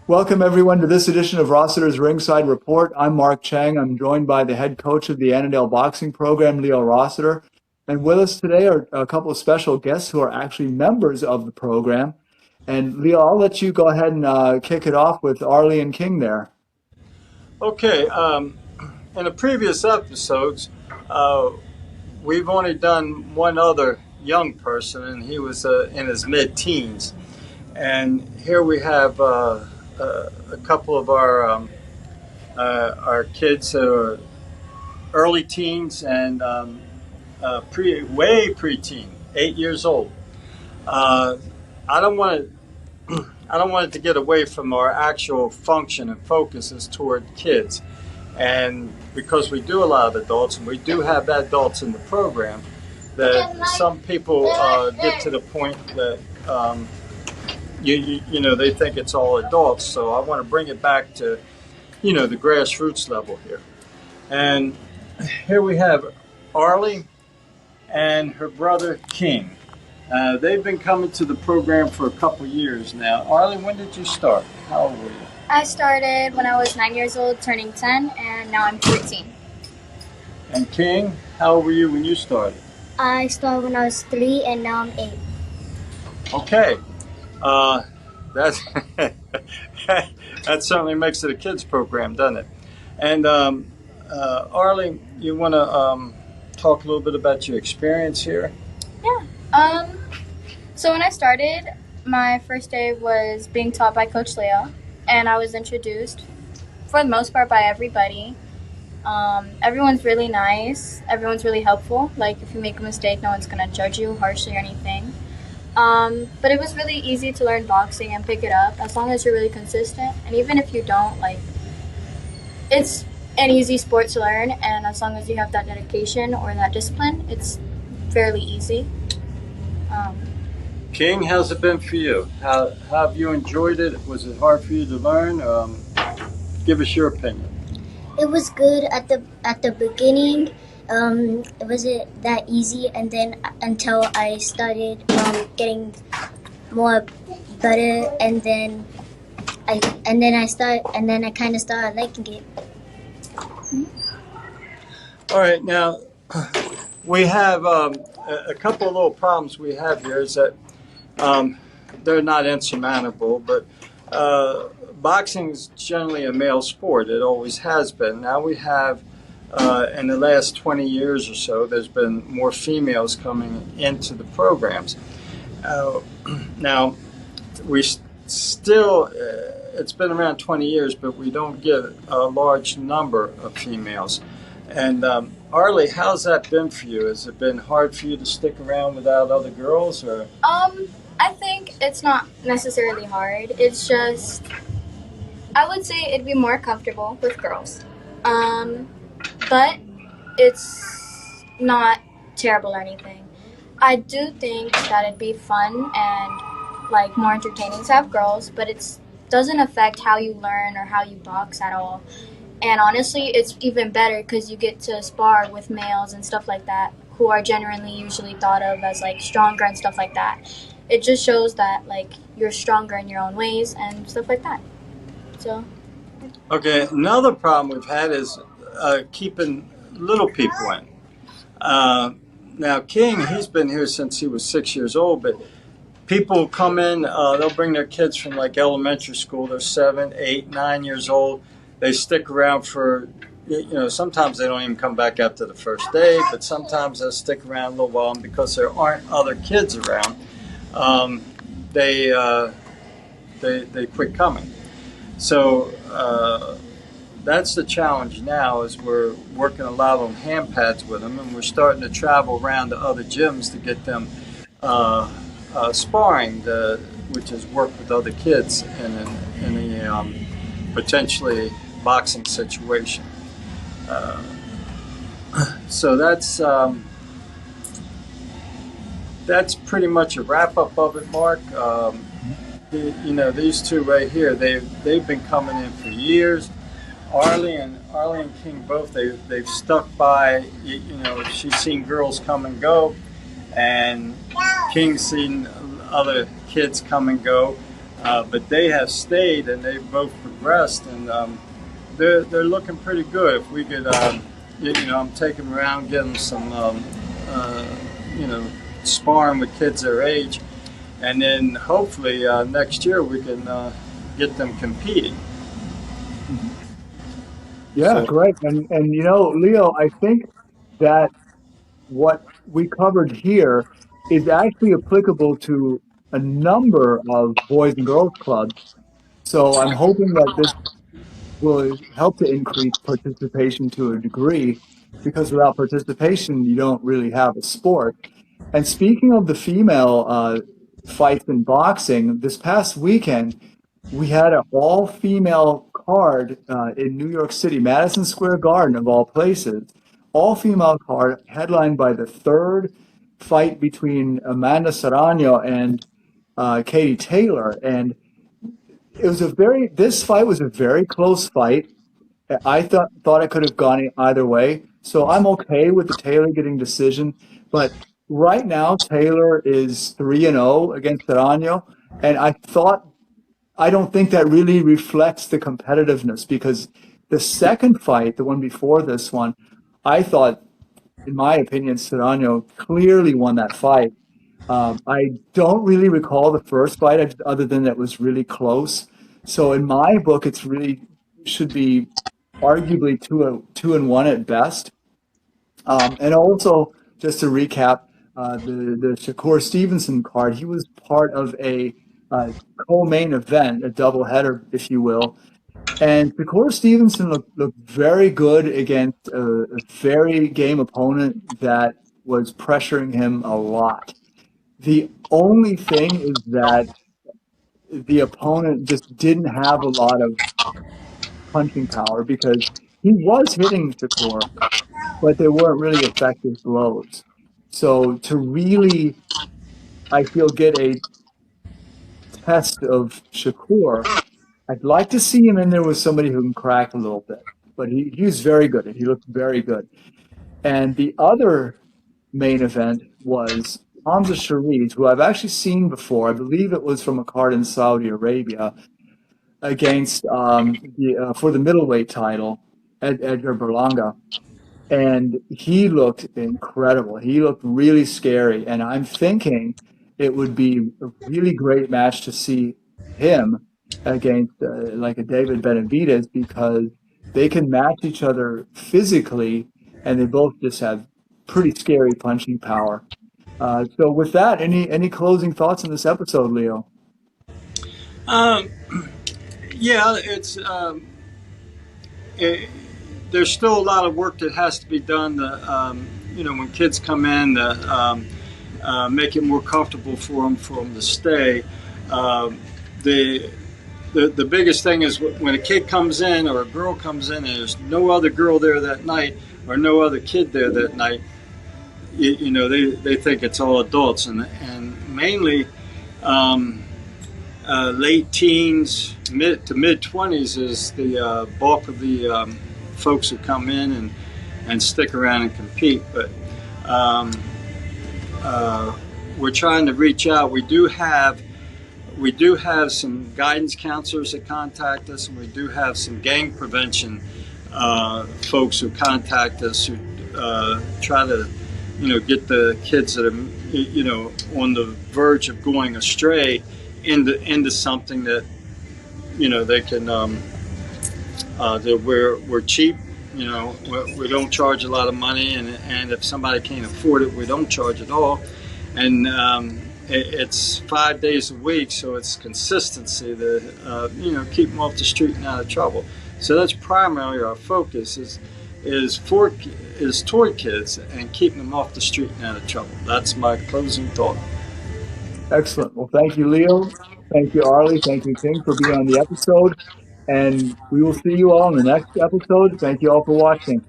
Welcome, everyone, to this edition of Rossiter's Ringside Report. I'm Mark Chang. I'm joined by the head coach of the Annandale Boxing Program, Leo Rossiter. And with us today are a couple of special guests who are actually members of the program. And Leo, I'll let you go ahead and kick it off with Arlie and King there. Okay, in the previous episodes, uh, we've only done one other young person, and he was in his mid-teens. And here we have a couple of our kids who are early teens and way preteen, 8 years old. Uh, I don't want to. I don't want it to get away from our actual function and focus is toward kids. And because we do a lot of adults, and we do have adults in the program, that some people get to the point that they think it's all adults. So I want to bring it back to the grassroots level here. And here we have Arlie and her brother King. They've been coming to the program for a couple years now. Arlie, when did you start? How old were you? I started when I was 9 years old, turning 10, and now I'm 14. And King, how old were you when you started? I started when I was 3, and now I'm 8. Okay. That's that certainly makes it a kids program, doesn't it? And Arlie, you want to talk a little bit about your experience here? Yeah. So when I started, my first day was being taught by Coach Leo, and I was introduced, for the most part, by everybody. Everyone's really nice. Everyone's really helpful. Like, if you make a mistake, no one's going to judge you harshly or anything. But it was really easy to learn boxing and pick it up as long as you're really consistent. And even if you don't, it's an easy sport to learn. And as long as you have that dedication or that discipline, it's fairly easy. King, how's it been for you? How have you enjoyed it? Was it hard for you to learn? Give us your opinion. It was good at the beginning. It wasn't that easy, and then until I started getting more better, and then I kind of started liking it. All right, now we have a couple of little problems we have here. Is that they're not insurmountable, but boxing is generally a male sport. It always has been. Now we have, in the last 20 years or so, there's been more females coming into the programs. Now, we still, it's been around 20 years, but we don't get a large number of females. And Arlie, how's that been for you? Has it been hard for you to stick around without other girls, or? I think it's not necessarily hard. It's just, I would say it'd be more comfortable with girls. But it's not terrible or anything. I do think that it'd be fun and more entertaining to have girls, but it doesn't affect how you learn or how you box at all. And honestly, it's even better because you get to spar with males and stuff like that, who are generally usually thought of as stronger and stuff like that. It just shows that you're stronger in your own ways and stuff like that. So. Okay, another problem we've had is keeping little people in. Now, King, he's been here since he was 6 years old, but people come in, they'll bring their kids from elementary school. They're 7, 8, 9 years old. They stick around for, sometimes they don't even come back after the first day, but sometimes they'll stick around a little while, and because there aren't other kids around, they quit coming. So that's the challenge now, is we're working a lot on hand pads with them, and we're starting to travel around to other gyms to get them sparring, which is work with other kids in a potentially boxing situation. So that's pretty much a wrap up of it, Mark. These two right here, they've been coming in for years. Arlie and King both, they've stuck by. She's seen girls come and go, and King's seen other kids come and go. but they have stayed and they've both progressed, and they're looking pretty good. If we could, I'm taking them around, getting some, uh, you know, sparring with kids their age, and then hopefully next year we can get them competing. Mhm. Yeah, So, great. And Leo, I think that what we covered here is actually applicable to a number of boys and girls clubs. So I'm hoping that this will help to increase participation to a degree, because without participation, you don't really have a sport. And speaking of the female fights in boxing, this past weekend, we had an all-female card in New York City, Madison Square Garden of all places. All-female card headlined by the third fight between Amanda Serrano and Katie Taylor. And this fight was a very close fight. I thought it could have gone either way. So I'm okay with the Taylor getting decision. But right now, Taylor is 3-0 against Serrano. And I don't think that really reflects the competitiveness, because the second fight, the one before this one, I thought, in my opinion, Serrano clearly won that fight. I don't really recall the first fight other than that it was really close. So in my book, it's really should be arguably 2-1 at best. And also, just to recap, the Shakur Stevenson card, he was part of a co-main event, a doubleheader, if you will. And Shakur Stevenson looked very good against a very game opponent that was pressuring him a lot. The only thing is that the opponent just didn't have a lot of punching power, because he was hitting Shakur, but they weren't really effective blows. So to really, I feel, get a test of Shakur, I'd like to see him in there with somebody who can crack a little bit. But he was very good. He looked very good. And the other main event was Hamza Sharif, who I've actually seen before. I believe it was from a card in Saudi Arabia, against for the middleweight title, Edgar Berlanga. And he looked incredible. He looked really scary. And I'm thinking it would be a really great match to see him against like a David Benavidez, because they can match each other physically, and they both just have pretty scary punching power. So with that, any closing thoughts on this episode, Leo? um, yeah, it, there's still a lot of work that has to be done. When kids come in, make it more comfortable for them to stay. Um, the the biggest thing is when a kid comes in or a girl comes in and there's no other girl there that night or no other kid there that night. They think it's all adults, and mainly late teens, mid to mid 20s is the bulk of the folks who come in and stick around and compete. But um, we're trying to reach out. We do have some guidance counselors that contact us, and we do have some gang prevention folks who contact us, who try to, get the kids that are, on the verge of going astray into something that, they can. That we're cheap. We don't charge a lot of money, and if somebody can't afford it, we don't charge at all. And it's 5 days a week, so it's consistency to keep them off the street and out of trouble. So that's primarily our focus is toward kids and keeping them off the street and out of trouble. That's my closing thought. Excellent. Well, thank you, Leo. Thank you, Arlie. Thank you, King, for being on the episode. And we will see you all in the next episode. Thank you all for watching.